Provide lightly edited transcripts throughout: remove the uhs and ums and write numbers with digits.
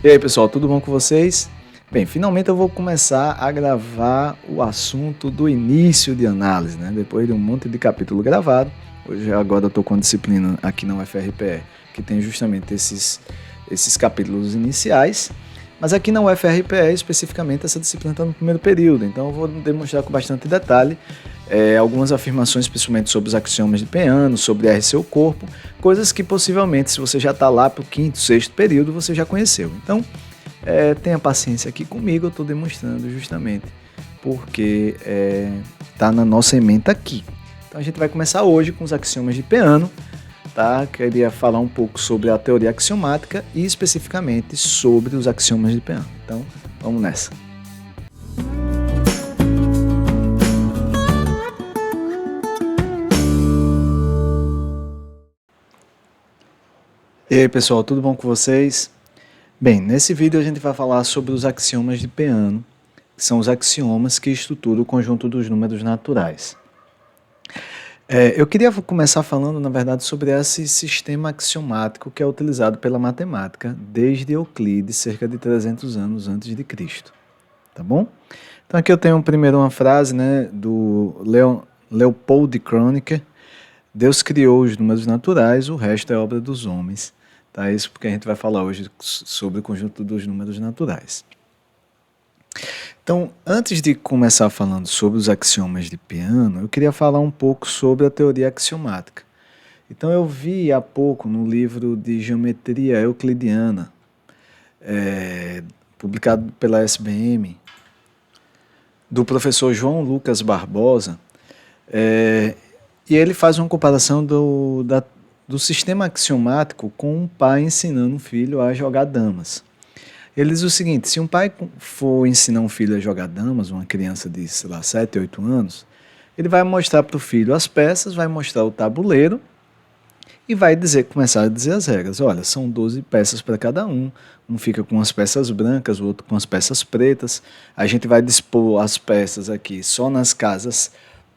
E aí, pessoal, tudo bom com vocês? Bem, finalmente eu vou começar a gravar o assunto do início de análise, né? Depois de um monte de capítulo gravado, agora eu estou com a disciplina aqui na UFRPE, que tem justamente esses capítulos iniciais, mas aqui na UFRPE, especificamente, essa disciplina está no primeiro período, então eu vou demonstrar com bastante detalhe algumas afirmações, principalmente sobre os axiomas de Peano, sobre R seu corpo, coisas que possivelmente, se você já está lá para o quinto, sexto período, você já conheceu. Então, tenha paciência aqui comigo, eu estou demonstrando justamente porque está na nossa ementa aqui. Então a gente vai começar hoje com os axiomas de Peano, tá? Queria falar um pouco sobre a teoria axiomática e especificamente sobre os axiomas de Peano. Então, vamos nessa. E aí, pessoal, tudo bom com vocês? Bem, nesse vídeo a gente vai falar sobre os axiomas de Peano, que são os axiomas que estruturam o conjunto dos números naturais. Eu queria começar falando, na verdade, sobre esse sistema axiomático que é utilizado pela matemática desde Euclides, cerca de 300 anos antes de Cristo. Tá bom? Então aqui eu tenho primeiro uma frase, né, do Leopold de Kronecker: Deus criou os números naturais, o resto é obra dos homens. Tá? Isso porque a gente vai falar hoje sobre o conjunto dos números naturais. Então, antes de começar falando sobre os axiomas de Peano, eu queria falar um pouco sobre a teoria axiomática. Então, eu vi há pouco no livro de Geometria Euclidiana, publicado pela SBM, do professor João Lucas Barbosa, e ele faz uma comparação do sistema axiomático com um pai ensinando um filho a jogar damas. Ele diz o seguinte: se um pai for ensinar um filho a jogar damas, uma criança de, sei lá, 7, 8 anos, ele vai mostrar para o filho as peças, vai mostrar o tabuleiro e vai começar a dizer as regras. Olha, são 12 peças para cada um fica com as peças brancas, o outro com as peças pretas. A gente vai dispor as peças aqui só nas casas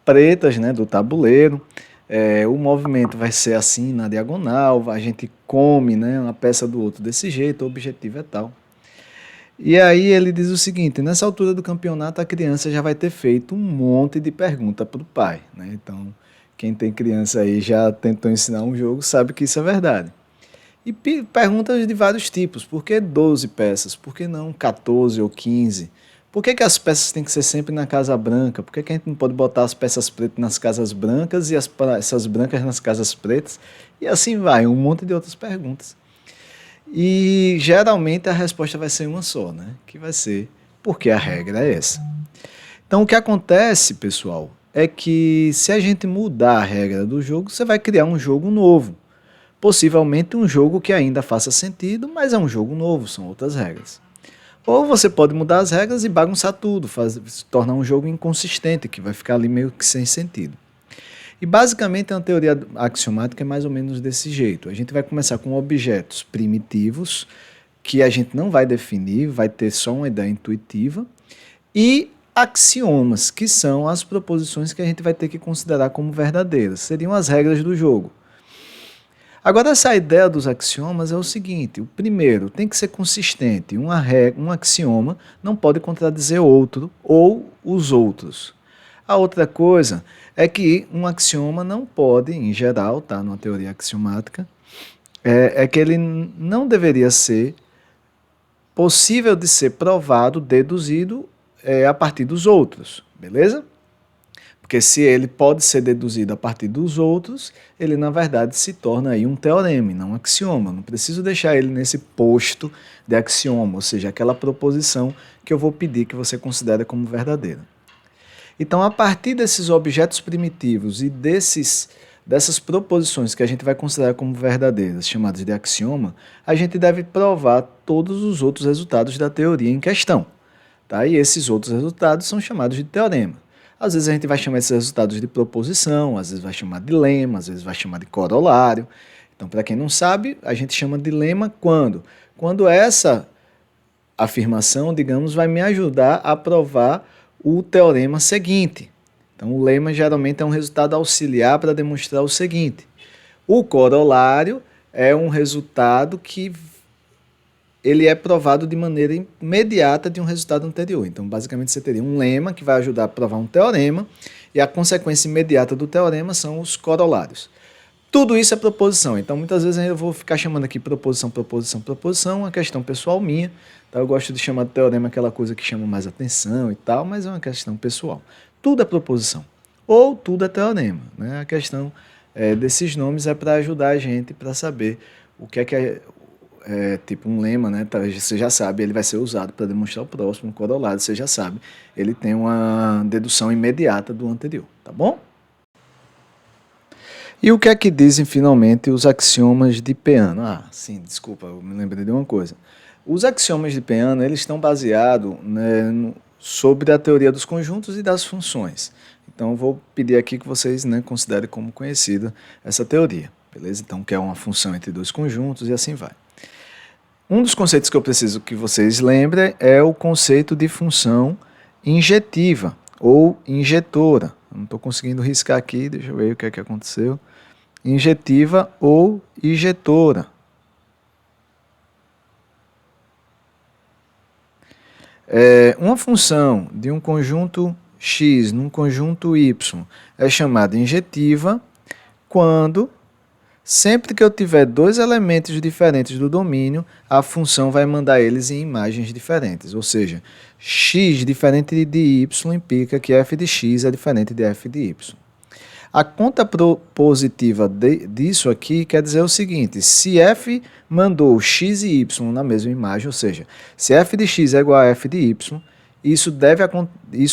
pretas, né, do tabuleiro. O movimento vai ser assim na diagonal, a gente come, né, uma peça do outro desse jeito, o objetivo é tal. E aí ele diz o seguinte: nessa altura do campeonato a criança já vai ter feito um monte de pergunta para o pai, né? Então quem tem criança aí já tentou ensinar um jogo sabe que isso é verdade. E perguntas de vários tipos: por que 12 peças? Por que não 14 ou 15? Por que as peças têm que ser sempre na casa branca? Por que a gente não pode botar as peças pretas nas casas brancas e as peças brancas nas casas pretas? E assim vai, um monte de outras perguntas. E geralmente a resposta vai ser uma só, né? Que vai ser porque a regra é essa. Então o que acontece, pessoal, é que se a gente mudar a regra do jogo, você vai criar um jogo novo. Possivelmente um jogo que ainda faça sentido, mas é um jogo novo, são outras regras. Ou você pode mudar as regras e bagunçar tudo, tornar um jogo inconsistente, que vai ficar ali meio que sem sentido. E basicamente a teoria axiomática é mais ou menos desse jeito. A gente vai começar com objetos primitivos, que a gente não vai definir, vai ter só uma ideia intuitiva, e axiomas, que são as proposições que a gente vai ter que considerar como verdadeiras, seriam as regras do jogo. Agora, essa ideia dos axiomas é o seguinte: o primeiro tem que ser consistente, um axioma não pode contradizer outro ou os outros. A outra coisa é que um axioma não pode, em geral, tá, numa teoria axiomática, é que ele não deveria ser possível de ser provado, deduzido a partir dos outros, beleza? Porque se ele pode ser deduzido a partir dos outros, ele na verdade se torna aí um teorema, não um axioma. Não preciso deixar ele nesse posto de axioma, ou seja, aquela proposição que eu vou pedir que você considere como verdadeira. Então, a partir desses objetos primitivos e dessas proposições que a gente vai considerar como verdadeiras, chamadas de axioma, a gente deve provar todos os outros resultados da teoria em questão. Tá? E esses outros resultados são chamados de teorema. Às vezes a gente vai chamar esses resultados de proposição, às vezes vai chamar de lema, às vezes vai chamar de corolário. Então, para quem não sabe, a gente chama de lema quando? Quando essa afirmação, digamos, vai me ajudar a provar o teorema seguinte. Então, o lema geralmente é um resultado auxiliar para demonstrar o seguinte. O corolário é um resultado que ele é provado de maneira imediata de um resultado anterior. Então, basicamente, você teria um lema que vai ajudar a provar um teorema, e a consequência imediata do teorema são os corolários. Tudo isso é proposição. Então, muitas vezes eu vou ficar chamando aqui proposição, proposição, proposição, uma questão pessoal minha. Tá? Eu gosto de chamar de teorema aquela coisa que chama mais atenção e tal, mas é uma questão pessoal. Tudo é proposição. Ou tudo é teorema. Né? A questão desses nomes é para ajudar a gente para saber o que é tipo um lema, né? Você já sabe, ele vai ser usado para demonstrar o próximo, um corolário, você já sabe, ele tem uma dedução imediata do anterior, tá bom? E o que é que dizem finalmente os axiomas de Peano? Ah, sim, desculpa, eu me lembrei de uma coisa. Os axiomas de Peano, eles estão baseados, né, sobre a teoria dos conjuntos e das funções. Então, eu vou pedir aqui que vocês, né, considerem como conhecida essa teoria, beleza? Então, que é uma função entre dois conjuntos e assim vai. Um dos conceitos que eu preciso que vocês lembrem é o conceito de função injetiva ou injetora. Não estou conseguindo riscar aqui, deixa eu ver o que é que aconteceu. Injetiva ou injetora. Uma função de um conjunto x num conjunto y é chamada injetiva quando sempre que eu tiver dois elementos diferentes do domínio, a função vai mandar eles em imagens diferentes. Ou seja, x diferente de y implica que f de x é diferente de f de y. A conta propositiva disso aqui quer dizer o seguinte: se f mandou x e y na mesma imagem, ou seja, se f de x é igual a f de y, isso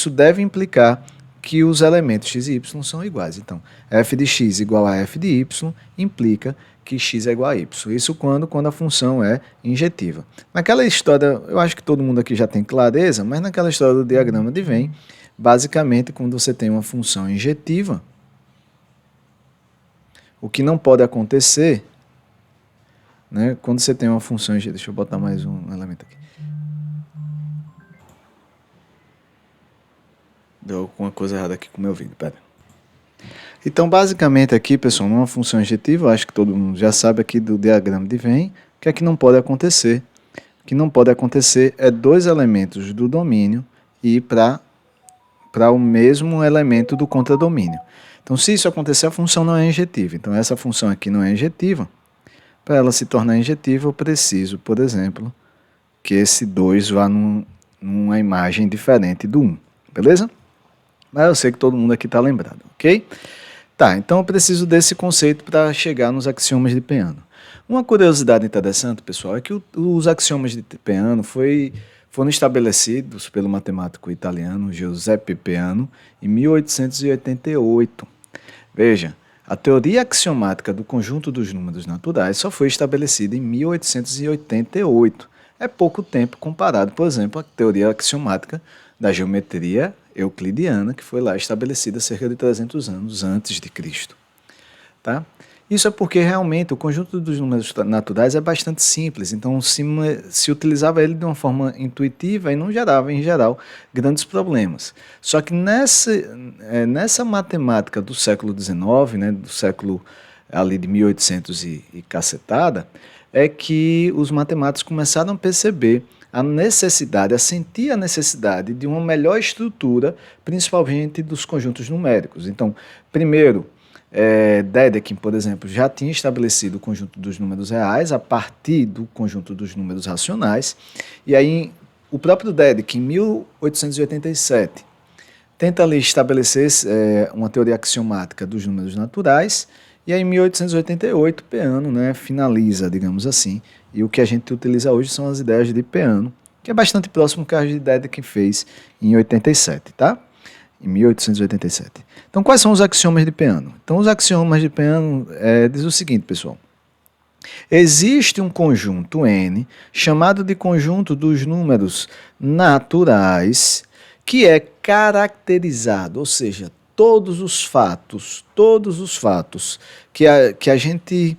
deve implicar que os elementos x e y são iguais. Então, f de x igual a f de y implica que x é igual a y. Isso quando a função é injetiva. Naquela história, eu acho que todo mundo aqui já tem clareza, mas naquela história do diagrama de Venn, basicamente, quando você tem uma função injetiva, o que não pode acontecer, né, quando você tem uma função injetiva, deixa eu botar mais um elemento aqui. Deu alguma coisa errada aqui com o meu vídeo, pera. Então, basicamente aqui, pessoal, numa função injetiva, acho que todo mundo já sabe aqui do diagrama de Venn, o que é que não pode acontecer? O que não pode acontecer é dois elementos do domínio ir para o mesmo elemento do contradomínio. Então, se isso acontecer, a função não é injetiva. Então, essa função aqui não é injetiva. Para ela se tornar injetiva, eu preciso, por exemplo, que esse 2 vá numa imagem diferente do 1. Beleza? Mas eu sei que todo mundo aqui está lembrado, ok? Tá, então eu preciso desse conceito para chegar nos axiomas de Peano. Uma curiosidade interessante, pessoal, é que os axiomas de Peano foram estabelecidos pelo matemático italiano Giuseppe Peano em 1888. Veja, a teoria axiomática do conjunto dos números naturais só foi estabelecida em 1888. É pouco tempo comparado, por exemplo, à teoria axiomática da geometria euclidiana, que foi lá estabelecida cerca de 300 anos antes de Cristo. Tá? Isso é porque realmente o conjunto dos números naturais é bastante simples, então se utilizava ele de uma forma intuitiva e não gerava, em geral, grandes problemas. Só que nessa matemática do século XIX, né, do século ali de 1800 e cacetada, é que os matemáticos começaram a perceber a sentir a necessidade de uma melhor estrutura, principalmente dos conjuntos numéricos. Então, primeiro, Dedekind, por exemplo, já tinha estabelecido o conjunto dos números reais a partir do conjunto dos números racionais, e aí o próprio Dedekind, em 1887, tenta ali estabelecer uma teoria axiomática dos números naturais, e aí em 1888 Peano, né, finaliza, digamos assim, e o que a gente utiliza hoje são as ideias de Peano, que é bastante próximo do que a Dedekind fez em 87, tá? Em 1887. Então, quais são os axiomas de Peano? Então, os axiomas de Peano diz o seguinte, pessoal. Existe um conjunto N, chamado de conjunto dos números naturais, que é caracterizado, ou seja, todos os fatos que a gente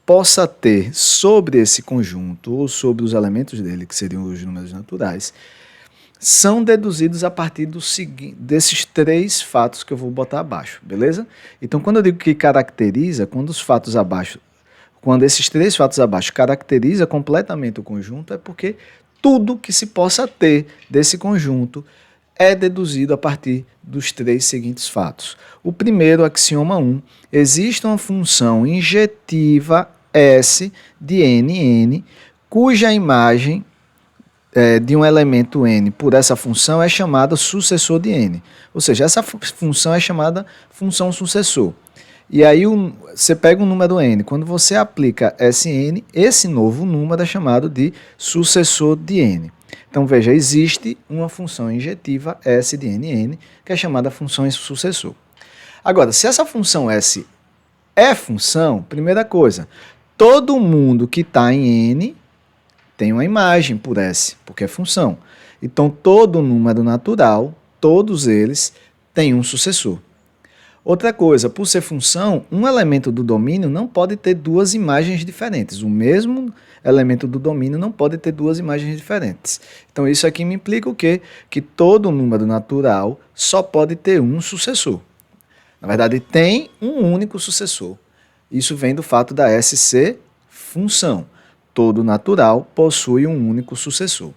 possa ter sobre esse conjunto, ou sobre os elementos dele, que seriam os números naturais, são deduzidos a partir desses três fatos que eu vou botar abaixo, beleza? Então, quando eu digo que caracteriza, quando os fatos abaixo, quando esses três fatos abaixo caracteriza completamente o conjunto, é porque tudo que se possa ter desse conjunto é deduzido a partir dos três seguintes fatos. O primeiro, axioma 1, existe uma função injetiva S de N, cuja imagem de um elemento n por essa função é chamada sucessor de n. Ou seja, essa função é chamada função sucessor. E aí você pega um número n. Quando você aplica Sn, esse novo número é chamado de sucessor de n. Então veja, existe uma função injetiva S de Nn, que é chamada função sucessor. Agora, se essa função S é função, primeira coisa, todo mundo que está em n tem uma imagem por S, porque é função. Então, todo número natural, todos eles, têm um sucessor. Outra coisa, por ser função, um elemento do domínio não pode ter duas imagens diferentes. O mesmo elemento do domínio não pode ter duas imagens diferentes. Então, isso aqui me implica o quê? Que todo número natural só pode ter um sucessor. Na verdade, tem um único sucessor. Isso vem do fato da S ser função. Todo natural possui um único sucessor.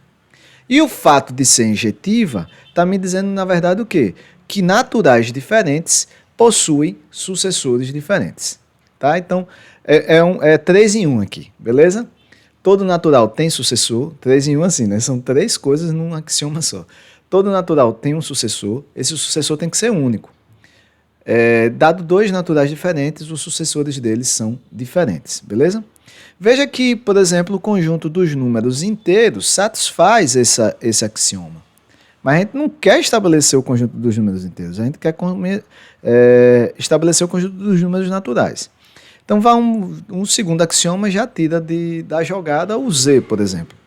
E o fato de ser injetiva está me dizendo, na verdade, o quê? Que naturais diferentes possuem sucessores diferentes. Tá? Então, é 3 em 1 aqui, beleza? Todo natural tem sucessor, 3 em 1 assim, né? São três coisas num axioma só. Todo natural tem um sucessor, esse sucessor tem que ser único. Dado dois naturais diferentes, os sucessores deles são diferentes, beleza? Veja que, por exemplo, o conjunto dos números inteiros satisfaz esse axioma. Mas a gente não quer estabelecer o conjunto dos números inteiros, a gente quer estabelecer o conjunto dos números naturais. Então, vai um segundo axioma já tira da jogada o Z, por exemplo.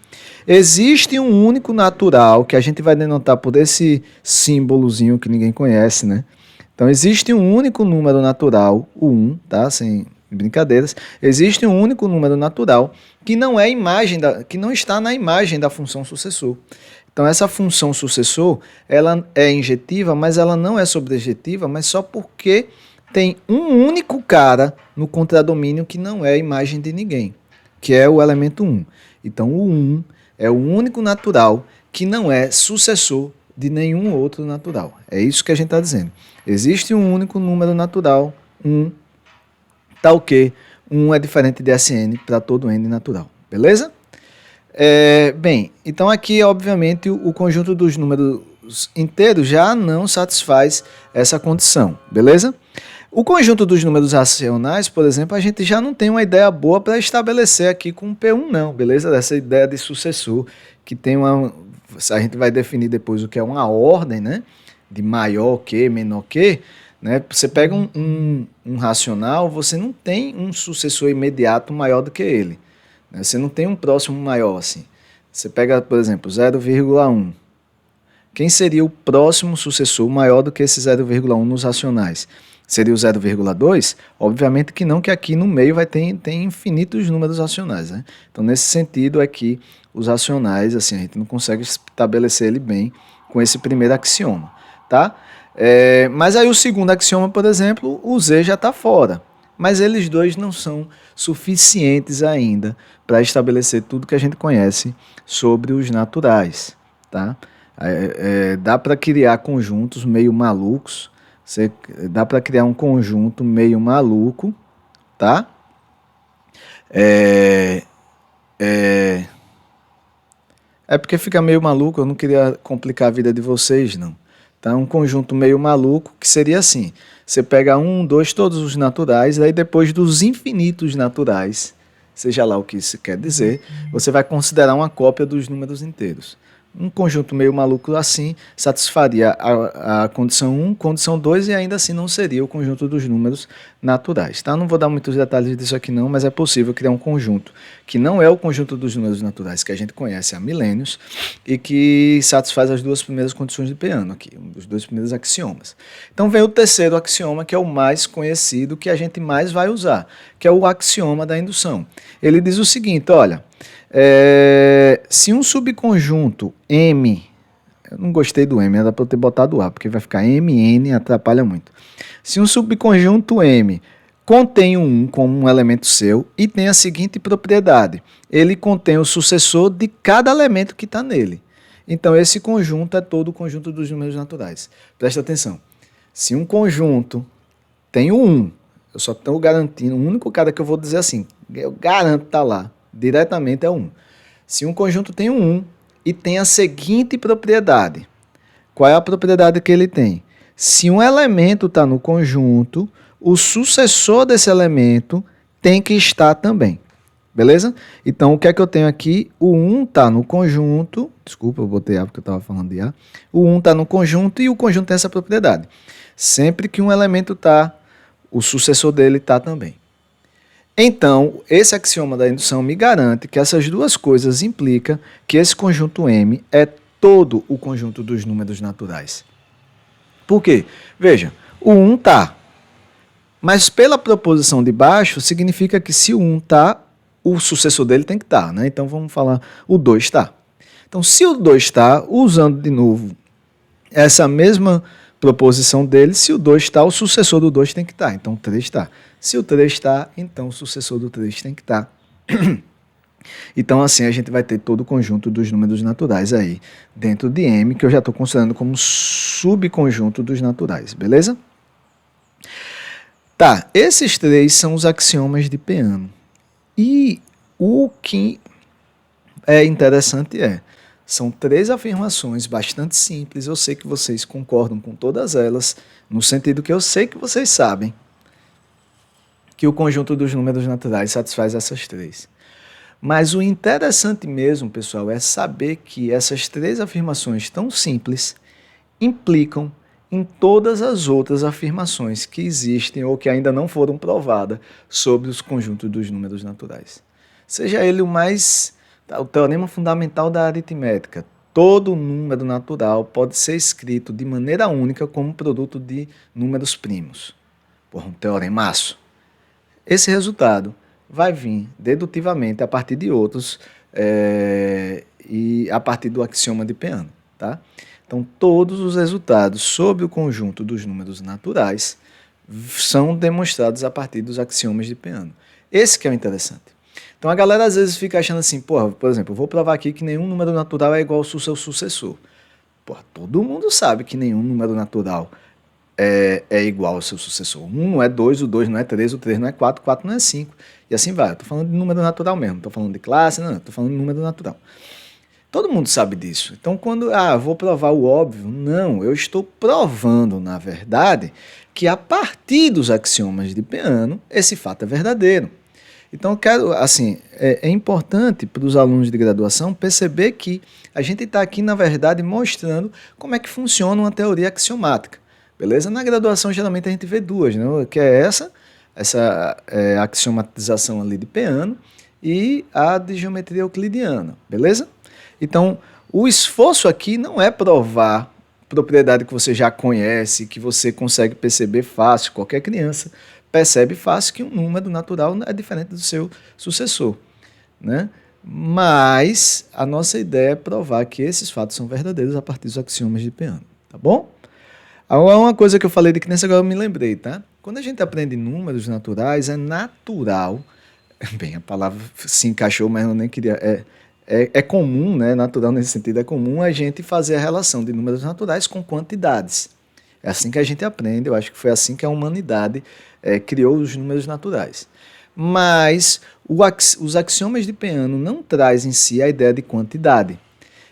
Existe um único natural, que a gente vai denotar por esse símbolozinho que ninguém conhece, né? Então, existe um único número natural, o 1, tá? Sem brincadeiras. Existe um único número natural que não está na imagem da função sucessor. Então, essa função sucessor, ela é injetiva, mas ela não é sobrejetiva, mas só porque tem um único cara no contradomínio que não é a imagem de ninguém, que é o elemento 1. Então, o 1 é o único natural que não é sucessor de nenhum outro natural. É isso que a gente está dizendo. Existe um único número natural, 1, tal que 1 é diferente de Sn para todo n natural. Beleza? Bem, então aqui, obviamente, o conjunto dos números inteiros já não satisfaz essa condição. Beleza? O conjunto dos números racionais, por exemplo, a gente já não tem uma ideia boa para estabelecer aqui com o P1 não, beleza? Dessa ideia de sucessor, que tem a gente vai definir depois o que é uma ordem, né? De maior que, menor que, né? Você pega um racional, você não tem um sucessor imediato maior do que ele, né? Você não tem um próximo maior assim. Você pega, por exemplo, 0,1. Quem seria o próximo sucessor maior do que esse 0,1 nos racionais? Seria o 0,2? Obviamente que não, que aqui no meio tem infinitos números racionais, né? Então, nesse sentido, aqui, os racionais, assim, a gente não consegue estabelecer ele bem com esse primeiro axioma, tá? Mas aí o segundo axioma, por exemplo, o Z já está fora. Mas eles dois não são suficientes ainda para estabelecer tudo que a gente conhece sobre os naturais, tá? Dá para criar conjuntos meio malucos. Dá para criar um conjunto meio maluco, tá? Porque fica meio maluco, eu não queria complicar a vida de vocês, não. Então, um conjunto meio maluco que seria assim: você pega 1, 2, todos os naturais, aí depois dos infinitos naturais, seja lá o que isso quer dizer, você vai considerar uma cópia dos números inteiros. Um conjunto meio maluco assim satisfaria a condição 1, condição 2 e ainda assim não seria o conjunto dos números naturais. Tá? Não vou dar muitos detalhes disso aqui não, mas é possível criar um conjunto que não é o conjunto dos números naturais que a gente conhece há milênios e que satisfaz as duas primeiras condições de Peano aqui, os dois primeiros axiomas. Então vem o terceiro axioma, que é o mais conhecido, que a gente mais vai usar, que é o axioma da indução. Ele diz o seguinte, olha... se um subconjunto M, eu não gostei do M, era para eu ter botado A, porque vai ficar MN, atrapalha muito. Se um subconjunto M contém o 1 como um elemento seu e tem a seguinte propriedade: ele contém o sucessor de cada elemento que está nele. Então, esse conjunto é todo o conjunto dos números naturais. Presta atenção. Se um conjunto tem o 1, eu só estou garantindo, o único cara que eu vou dizer assim, eu garanto que está lá, diretamente é o 1. Se um conjunto tem o 1 e tem a seguinte propriedade, qual é a propriedade que ele tem? Se um elemento está no conjunto, o sucessor desse elemento tem que estar também. Beleza? Então, o que é que eu tenho aqui? O 1 está no conjunto. Desculpa, eu botei A porque eu estava falando de A. O 1 está no conjunto e o conjunto tem essa propriedade. Sempre que um elemento está, o sucessor dele está também. Então, esse axioma da indução me garante que essas duas coisas implicam que esse conjunto M é todo o conjunto dos números naturais. Por quê? Veja, o 1 está. Mas pela proposição de baixo, significa que se o 1 está, o sucessor dele tem que estar, né? Então vamos falar, o 2 está. Então, se o 2 está, usando de novo essa mesma proposição dele, se o 2 está, o sucessor do 2 tem que estar. Então, o 3 está. Se o 3 está, então o sucessor do 3 tem que estar. Então, assim, a gente vai ter todo o conjunto dos números naturais aí dentro de M, que eu já estou considerando como subconjunto dos naturais, beleza? Tá, esses três são os axiomas de Peano. E o que é interessante são três afirmações bastante simples, eu sei que vocês concordam com todas elas, no sentido que eu sei que vocês sabem que o conjunto dos números naturais satisfaz essas três. Mas o interessante mesmo, pessoal, é saber que essas três afirmações tão simples implicam em todas as outras afirmações que existem ou que ainda não foram provadas sobre os conjuntos dos números naturais. Seja ele o teorema fundamental da aritmética. Todo número natural pode ser escrito de maneira única como produto de números primos. Porra, um teoremaço. Esse resultado vai vir dedutivamente a partir de outros e a partir do axioma de Peano, tá? Então, todos os resultados sobre o conjunto dos números naturais são demonstrados a partir dos axiomas de Peano. Esse que é o interessante. Então, a galera às vezes fica achando assim, porra, por exemplo, eu vou provar aqui que nenhum número natural é igual ao seu sucessor. Porra, todo mundo sabe que nenhum número natural é igual ao seu sucessor. 1 não é 2, o 2 não é 3, o 3 não é 4, o 4 não é 5. E assim vai. Eu estou falando de número natural mesmo, não estou falando de classe, não, estou falando de número natural. Todo mundo sabe disso. Então, quando, vou provar o óbvio, não, eu estou provando, na verdade, que a partir dos axiomas de Peano, esse fato é verdadeiro. Então, eu quero, assim, é importante para os alunos de graduação perceber que a gente está aqui, na verdade, mostrando como é que funciona uma teoria axiomática. Beleza? Na graduação, geralmente, a gente vê duas, né? Que é essa axiomatização ali de Peano e a de geometria euclidiana, beleza? Então, o esforço aqui não é provar propriedade que você já conhece, que você consegue perceber fácil, qualquer criança percebe fácil que um número natural é diferente do seu sucessor, né? Mas a nossa ideia é provar que esses fatos são verdadeiros a partir dos axiomas de Peano, tá bom? Agora, uma coisa que eu falei de criança, agora eu me lembrei, tá? Quando a gente aprende números naturais, é natural, bem, a palavra se encaixou, mas eu nem queria, é comum, né? Natural nesse sentido, é comum a gente fazer a relação de números naturais com quantidades. É assim que a gente aprende, eu acho que foi assim que a humanidade criou os números naturais. Mas os axiomas de Peano não trazem em si a ideia de quantidade.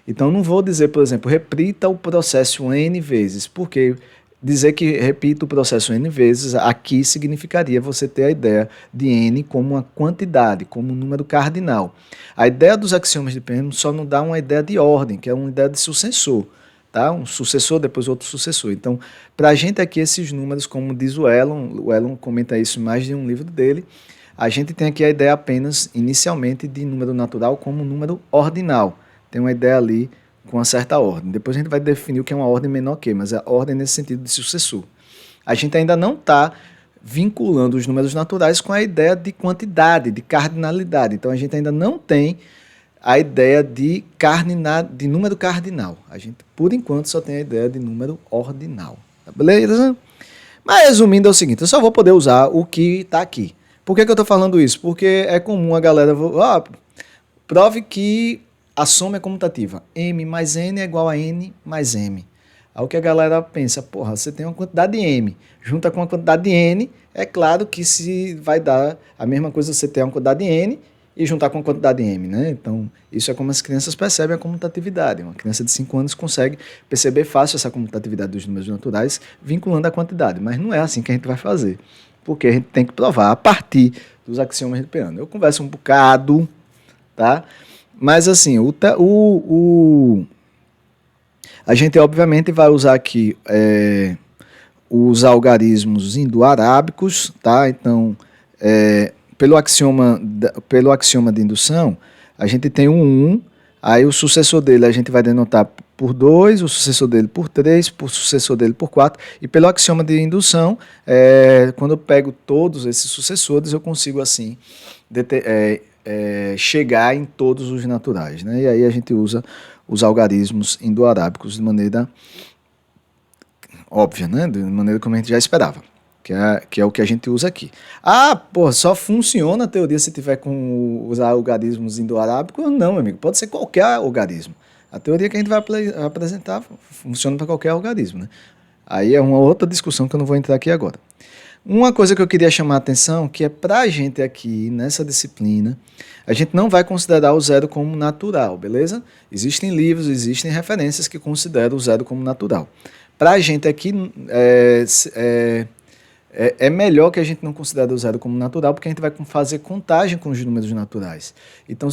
Então, não vou dizer, por exemplo, repita o processo N vezes, porque dizer que repita o processo N vezes, aqui significaria você ter a ideia de N como uma quantidade, como um número cardinal. A ideia dos axiomas de Peano só nos dá uma ideia de ordem, que é uma ideia de sucessor. Tá? Um sucessor, depois outro sucessor. Então, para a gente aqui, esses números, como diz o Elon comenta isso em mais de um livro dele, a gente tem aqui a ideia apenas, inicialmente, de número natural como número ordinal. Tem uma ideia ali com uma certa ordem. Depois a gente vai definir o que é uma ordem menor que, mas a ordem nesse sentido de sucessor. A gente ainda não está vinculando os números naturais com a ideia de quantidade, de cardinalidade. Então a gente ainda não tem a ideia de número cardinal. A gente, por enquanto, só tem a ideia de número ordinal. Tá beleza? Mas resumindo é o seguinte, eu só vou poder usar o que está aqui. Por que eu estou falando isso? Porque é comum a galera... prove que a soma é comutativa. M mais N é igual a N mais M. Aí o que a galera pensa, porra, você tem uma quantidade de M, junta com uma quantidade de N, é claro que se vai dar a mesma coisa você ter uma quantidade de N e juntar com a quantidade de M, né? Então, isso é como as crianças percebem a comutatividade. Uma criança de 5 anos consegue perceber fácil essa comutatividade dos números naturais vinculando a quantidade, mas não é assim que a gente vai fazer, porque a gente tem que provar a partir dos axiomas de Peano. Eu converso um bocado, tá? Mas assim, a gente obviamente vai usar aqui os algarismos indo-arábicos, tá? Então, pelo axioma de indução, a gente tem um 1, aí o sucessor dele a gente vai denotar por 2, o sucessor dele por 3, o sucessor dele por 4, e pelo axioma de indução, quando eu pego todos esses sucessores, eu consigo assim chegar em todos os naturais, né? E aí a gente usa os algarismos indo-arábicos de maneira óbvia, né? De maneira como a gente já esperava, que é o que a gente usa aqui. Só funciona a teoria se tiver com os algarismos indo-arábicos? Não, meu amigo, pode ser qualquer algarismo. A teoria que a gente vai apresentar funciona para qualquer algarismo, né? Aí é uma outra discussão que eu não vou entrar aqui agora. Uma coisa que eu queria chamar a atenção, que é para a gente aqui, nessa disciplina, a gente não vai considerar o zero como natural, beleza? Existem livros, existem referências que consideram o zero como natural. Para a gente aqui, é melhor que a gente não considere o zero como natural, porque a gente vai fazer contagem com os números naturais. Então,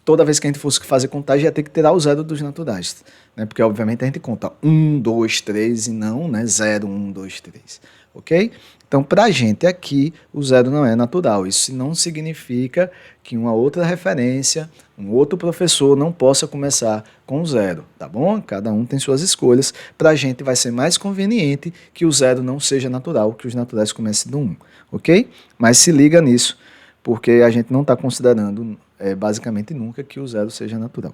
toda vez que a gente fosse fazer contagem, ia ter que tirar o zero dos naturais, né? Porque, obviamente, a gente conta 1, 2, 3 e não, né, 0, 1, 2, 3. Ok? Então, para a gente aqui, o zero não é natural. Isso não significa que uma outra referência, um outro professor não possa começar com zero, tá bom? Cada um tem suas escolhas. Para a gente vai ser mais conveniente que o zero não seja natural, que os naturais comecem do 1, ok? Mas se liga nisso, porque a gente não está considerando basicamente nunca que o zero seja natural.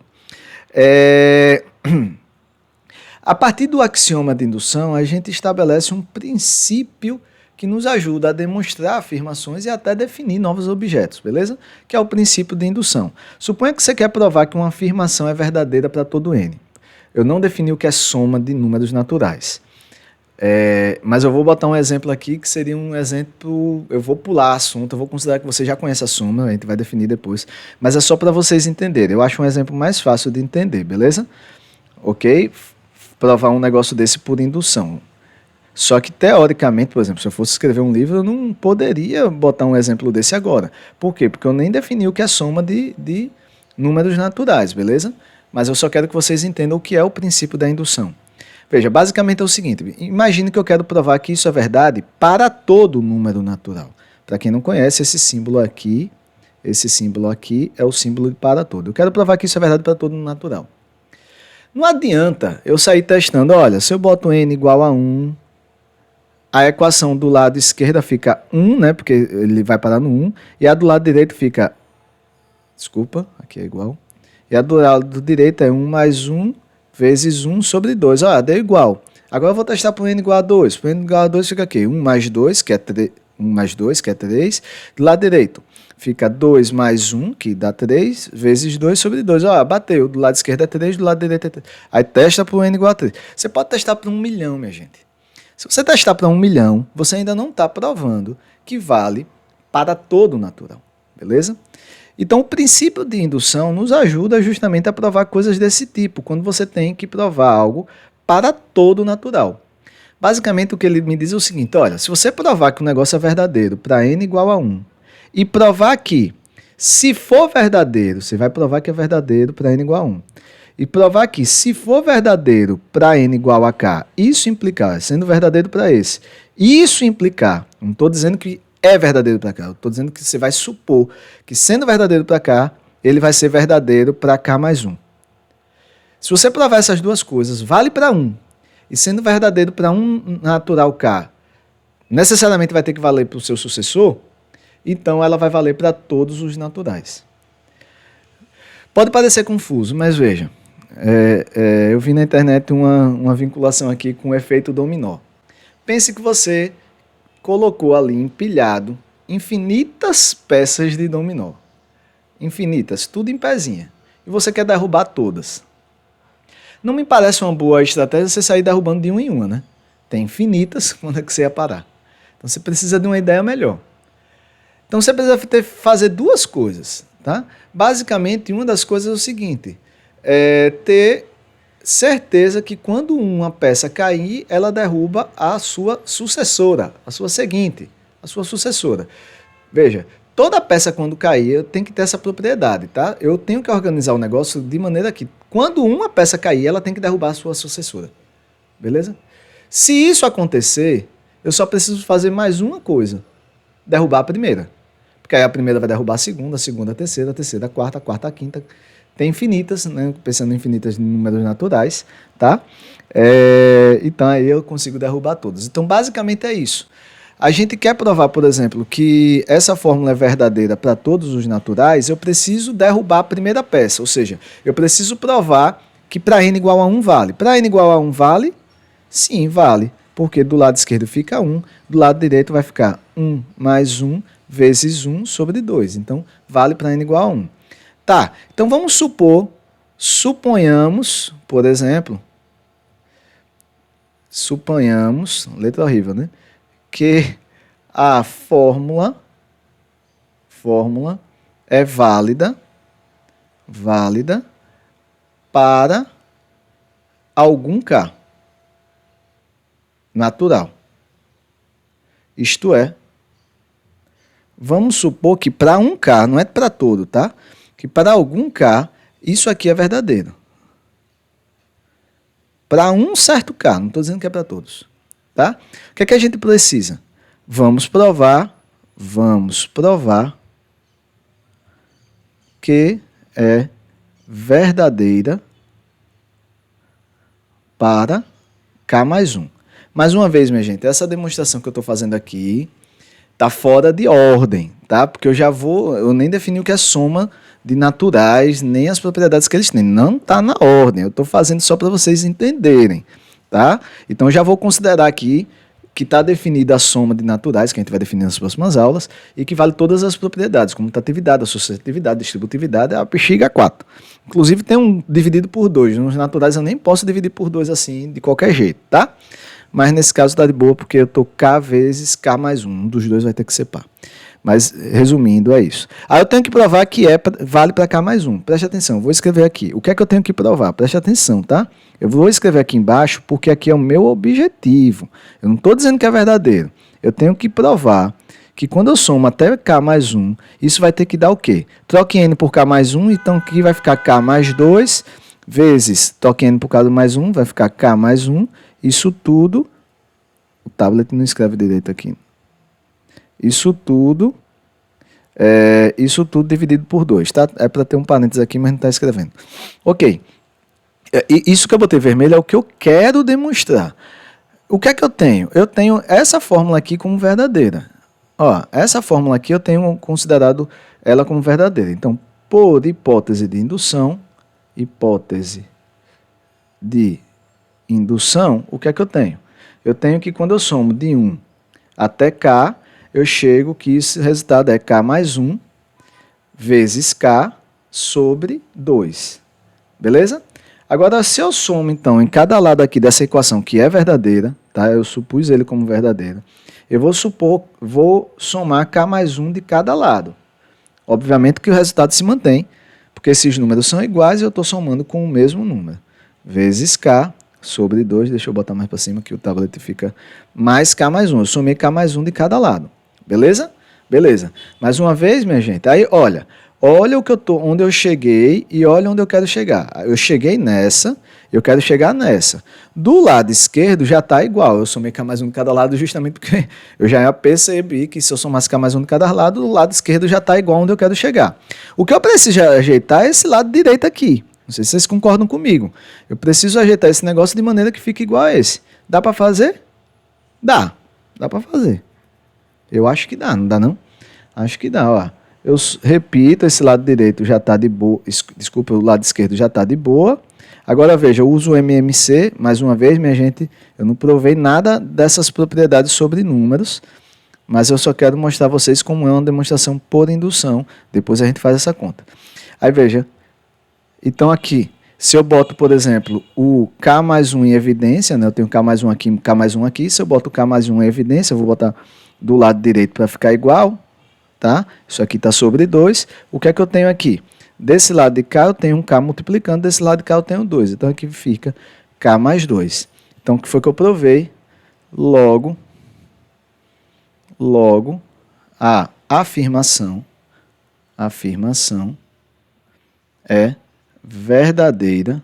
A partir do axioma de indução, a gente estabelece um princípio que nos ajuda a demonstrar afirmações e até definir novos objetos, beleza? Que é o princípio de indução. Suponha que você quer provar que uma afirmação é verdadeira para todo n. Eu não defini o que é soma de números naturais. Mas eu vou botar um exemplo aqui que seria um exemplo... Eu vou pular assunto, eu vou considerar que você já conhece a soma, a gente vai definir depois. Mas é só para vocês entenderem. Eu acho um exemplo mais fácil de entender, beleza? Ok? Provar um negócio desse por indução. Só que, teoricamente, por exemplo, se eu fosse escrever um livro, eu não poderia botar um exemplo desse agora. Por quê? Porque eu nem defini o que é soma de números naturais, beleza? Mas eu só quero que vocês entendam o que é o princípio da indução. Veja, basicamente é o seguinte, imagine que eu quero provar que isso é verdade para todo número natural. Para quem não conhece, esse símbolo aqui é o símbolo de para todo. Eu quero provar que isso é verdade para todo número natural. Não adianta eu sair testando, olha, se eu boto n igual a 1, a equação do lado esquerdo fica 1, né, porque ele vai parar no 1, e a do lado direito fica, desculpa, aqui é igual, e a do lado direito é 1 mais 1 vezes 1 sobre 2, olha, deu igual. Agora eu vou testar para o n igual a 2, para o n igual a 2 fica aqui, 1 mais 2, que é 3, 1 mais 2, que é 3, do lado direito fica 2 mais 1, que dá 3, vezes 2 sobre 2. Ó, bateu. Do lado esquerdo é 3, do lado direito é 3. Aí testa para o n igual a 3. Você pode testar para 1 milhão, minha gente. Se você testar para 1 milhão, você ainda não está provando que vale para todo natural. Beleza? Então, o princípio de indução nos ajuda justamente a provar coisas desse tipo, quando você tem que provar algo para todo natural. Basicamente, o que ele me diz é o seguinte, olha, se você provar que o negócio é verdadeiro para n igual a 1, e provar que, se for verdadeiro, você vai provar que é verdadeiro para n igual a 1. E provar que, se for verdadeiro para n igual a k, isso implicar, sendo verdadeiro para esse, isso implicar, não estou dizendo que é verdadeiro para k, estou dizendo que você vai supor que, sendo verdadeiro para k, ele vai ser verdadeiro para k mais 1. Se você provar essas duas coisas, vale para 1, e sendo verdadeiro para 1 natural k, necessariamente vai ter que valer para o seu sucessor, então ela vai valer para todos os naturais. Pode parecer confuso, mas veja, eu vi na internet uma vinculação aqui com o efeito dominó. pense que você colocou ali empilhado infinitas peças de dominó. Infinitas, tudo em pezinha. E você quer derrubar todas. Não me parece uma boa estratégia você sair derrubando de uma em uma, né? Tem infinitas, quando é que você ia parar? Então você precisa de uma ideia melhor. Então você precisa fazer duas coisas, tá? Basicamente, uma das coisas é o seguinte, ter certeza que quando uma peça cair, ela derruba a sua sucessora, a sua seguinte, a sua sucessora. Veja, toda peça quando cair, tem que ter essa propriedade, tá? Eu tenho que organizar o negócio de maneira que quando uma peça cair, ela tem que derrubar a sua sucessora. Beleza? Se isso acontecer, eu só preciso fazer mais uma coisa, derrubar a primeira. Porque aí a primeira vai derrubar a segunda a terceira a quarta a quinta. Tem infinitas, né? Pensando em infinitas de números naturais, tá? Então aí eu consigo derrubar todas. Então basicamente é isso. A gente quer provar, por exemplo, que essa fórmula é verdadeira para todos os naturais, eu preciso derrubar a primeira peça. Ou seja, eu preciso provar que para n igual a 1 vale. Para n igual a 1 vale? Sim, vale. Porque do lado esquerdo fica 1, do lado direito vai ficar 1 mais 1 vezes 1 sobre 2. Então, vale para n igual a 1. Tá, então vamos suponhamos, por exemplo, letra horrível, né? Que a fórmula é válida para algum K natural. Isto é, vamos supor que para um K, não é para todo, tá? Que para algum K, isso aqui é verdadeiro. Para um certo K, não estou dizendo que é para todos. Tá? O que é que a gente precisa? Vamos provar que é verdadeira para K mais 1. Mais uma vez, minha gente, essa demonstração que eu estou fazendo aqui está fora de ordem, tá? Porque eu nem defini o que é soma de naturais, nem as propriedades que eles têm. Não está na ordem, eu estou fazendo só para vocês entenderem, tá? Então eu já vou considerar aqui que está definida a soma de naturais, que a gente vai definir nas próximas aulas, e que vale todas as propriedades, comutatividade, associatividade, distributividade, a bexiga 4. Inclusive tem um dividido por 2, nos naturais eu nem posso dividir por 2 assim, de qualquer jeito, tá? Mas nesse caso está de boa, porque eu estou K vezes K mais 1, um dos dois vai ter que ser par. Mas, resumindo, é isso. Aí eu tenho que provar que vale para K mais 1. Preste atenção, vou escrever aqui. O que é que eu tenho que provar? Preste atenção, tá? Eu vou escrever aqui embaixo porque aqui é o meu objetivo. Eu não estou dizendo que é verdadeiro. Eu tenho que provar que quando eu somo até K mais 1, isso vai ter que dar o quê? Troque N por K mais 1, então aqui vai ficar K mais 2, vezes troque N por K mais 1, vai ficar K mais 1. Isso tudo, o tablet não escreve direito aqui. Isso tudo dividido por 2, tá? É para ter um parênteses aqui, mas não está escrevendo. Ok. Isso que eu botei vermelho é o que eu quero demonstrar. O que é que eu tenho? Eu tenho essa fórmula aqui como verdadeira. Ó, essa fórmula aqui eu tenho considerado ela como verdadeira. Então, por hipótese de indução, o que é que eu tenho? Eu tenho que quando eu somo de 1 até K, eu chego que esse resultado é K mais 1 vezes K sobre 2. Beleza? Agora, se eu somo, então, em cada lado aqui dessa equação, que é verdadeira, tá? Eu supus ele como verdadeiro, eu vou somar K mais 1 de cada lado. Obviamente que o resultado se mantém, porque esses números são iguais e eu estou somando com o mesmo número. Vezes K sobre 2, deixa eu botar mais para cima que o tablet fica mais K mais 1. Eu somei K mais 1 de cada lado. Beleza? Beleza. Mais uma vez, minha gente, aí olha o que onde eu cheguei e olha onde eu quero chegar. Eu cheguei nessa, eu quero chegar nessa. Do lado esquerdo já está igual. Eu somei K mais 1 de cada lado justamente porque eu já percebi que se eu somasse K mais 1 de cada lado, o lado esquerdo já está igual onde eu quero chegar. O que eu preciso ajeitar é esse lado direito aqui. Não sei se vocês concordam comigo. Eu preciso ajeitar esse negócio de maneira que fique igual a esse. Dá para fazer? Dá. Dá para fazer. Eu acho que dá, não dá não? Acho que dá, ó. Eu repito, esse lado direito já está de boa. Desculpa, o lado esquerdo já está de boa. Agora veja, eu uso o MMC, mais uma vez, minha gente, eu não provei nada dessas propriedades sobre números, mas eu só quero mostrar a vocês como é uma demonstração por indução, depois a gente faz essa conta. Aí veja, então aqui, se eu boto, por exemplo, o K mais 1 em evidência, né, eu tenho K mais 1 aqui, K mais 1 aqui, se eu boto o K mais 1 em evidência, eu vou botar do lado direito para ficar igual, tá? Isso aqui está sobre 2, o que é que eu tenho aqui? Desse lado de cá eu tenho um K multiplicando, desse lado de cá eu tenho 2. Então aqui fica K mais 2. Então o que foi que eu provei? Logo, a afirmação é verdadeira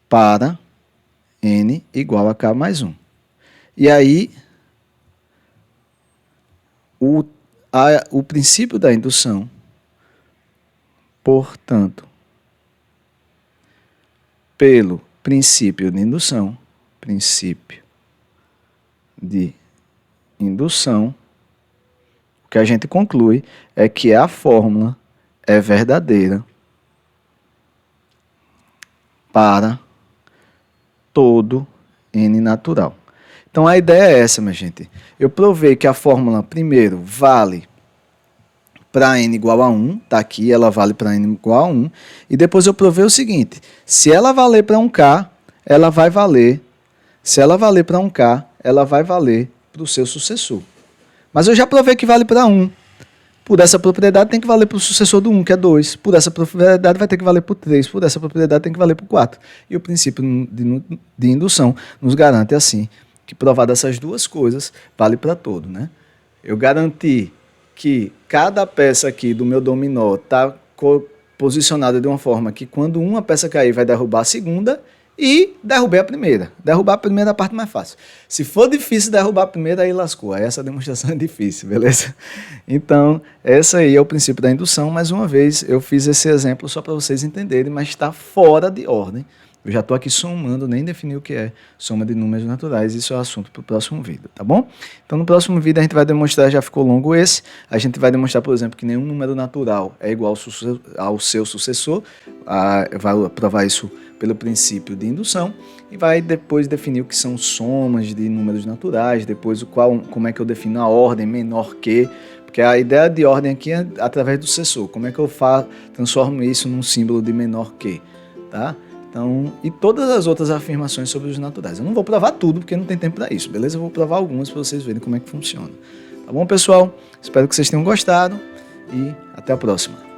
para N igual a K mais 1. E aí, o princípio da indução, portanto, pelo princípio de indução, o que a gente conclui é que a fórmula é verdadeira para todo N natural. Então a ideia é essa, minha gente. Eu provei que a fórmula, primeiro, vale para N igual a 1, tá aqui, ela vale para N igual a 1, e depois eu provei o seguinte, se ela valer para 1K, ela vai valer, se ela valer para 1K, ela vai valer para o seu sucessor. Mas eu já provei que vale para 1. Por essa propriedade tem que valer para o sucessor do 1, que é 2. Por essa propriedade vai ter que valer para o 3. Por essa propriedade tem que valer para o 4. E o princípio de indução nos garante assim, que provado essas duas coisas, vale para todo, né? Eu garanti que cada peça aqui do meu dominó está posicionada de uma forma que quando uma peça cair vai derrubar a segunda e derrubei a primeira. Derrubar a primeira é a parte mais fácil. Se for difícil derrubar a primeira, aí lascou. Aí essa demonstração é difícil, beleza? Então, essa aí é o princípio da indução. Mais uma vez, eu fiz esse exemplo só para vocês entenderem, mas está fora de ordem. Eu já estou aqui somando, nem defini o que é soma de números naturais. Isso é o assunto para o próximo vídeo, tá bom? Então, no próximo vídeo a gente vai demonstrar, já ficou longo esse, a gente vai demonstrar, por exemplo, que nenhum número natural é igual ao seu sucessor. Vai provar isso pelo princípio de indução e vai depois definir o que são somas de números naturais, depois como é que eu defino a ordem menor que, porque a ideia de ordem aqui é através do sucessor, como é que eu transformo isso num símbolo de menor que, tá? Então, e todas as outras afirmações sobre os naturais. Eu não vou provar tudo porque não tem tempo para isso, beleza? Eu vou provar algumas para vocês verem como é que funciona. Tá bom, pessoal? Espero que vocês tenham gostado e até a próxima.